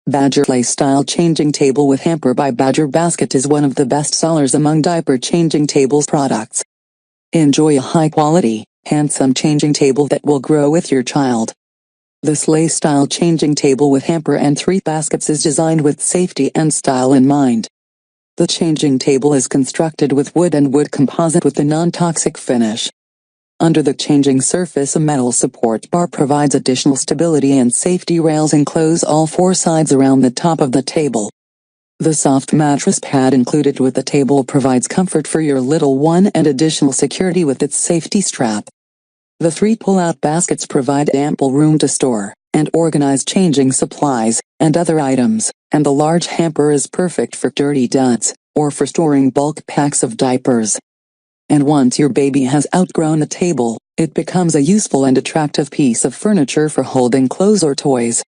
Badger Sleigh-style changing table with hamper by Badger Basket is one of the best sellers among diaper changing tables products. Enjoy a high-quality, handsome changing table that will grow with your child. The Sleigh-style changing table with hamper and 3 baskets is designed with safety and style in mind. The changing table is constructed with wood and wood composite with a non-toxic finish. Under the changing surface, a metal support bar provides additional stability, and safety rails enclose all 4 sides around the top of the table. The soft mattress pad included with the table provides comfort for your little one and additional security with its safety strap. The 3 pull-out baskets provide ample room to store and organize changing supplies and other items, and the large hamper is perfect for dirty duds or for storing bulk packs of diapers. And once your baby has outgrown the table, it becomes a useful and attractive piece of furniture for holding clothes or toys.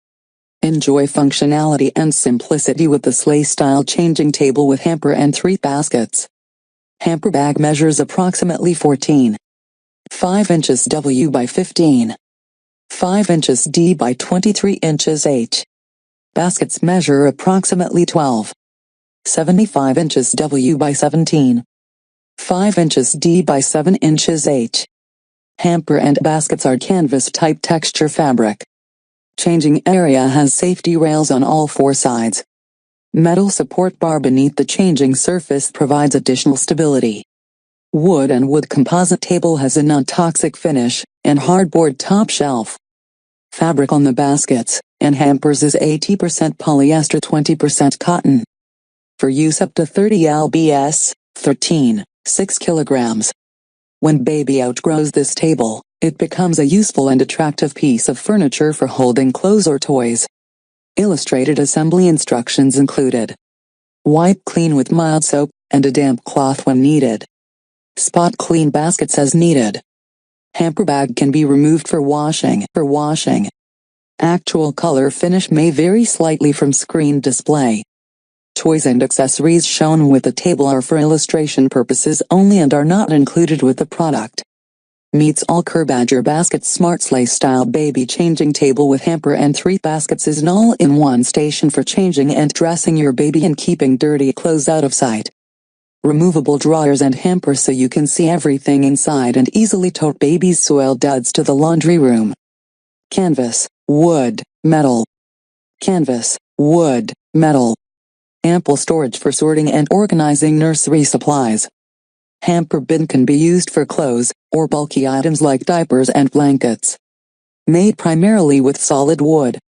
Enjoy functionality and simplicity with the Sleigh-style changing table with hamper and 3 baskets. Hamper bag measures approximately 14.5 inches W by 15.5 inches D by 23 inches H. Baskets measure approximately 12.75 inches W by 17.5 inches D by 7 inches H. Hamper and baskets are canvas-type texture fabric. Changing area has safety rails on all 4 sides. Metal support bar beneath the changing surface provides additional stability. Wood and wood composite table has a non-toxic finish, and hardboard top shelf. Fabric on the baskets and hampers is 80% polyester, 20% cotton. For use up to 30 lbs, 13.6 kilograms. When baby outgrows this table, it becomes a useful and attractive piece of furniture for holding clothes or toys. Illustrated assembly instructions included. Wipe clean with mild soap and a damp cloth when needed. Spot clean baskets as needed. Hamper bag can be removed for washing. Actual color finish may vary slightly from screen display. Toys and accessories shown with the table are for illustration purposes only and are not included with the product. Meets all Badger Basket Smart Sleigh-style baby changing table with hamper and 3 baskets is an all-in-one station for changing and dressing your baby and keeping dirty clothes out of sight. Removable drawers and hamper so you can see everything inside and easily tote baby's soiled duds to the laundry room. Canvas, wood, metal. Canvas, wood, metal. Ample storage for sorting and organizing nursery supplies. Hamper bin can be used for clothes or bulky items like diapers and blankets. Made primarily with solid wood,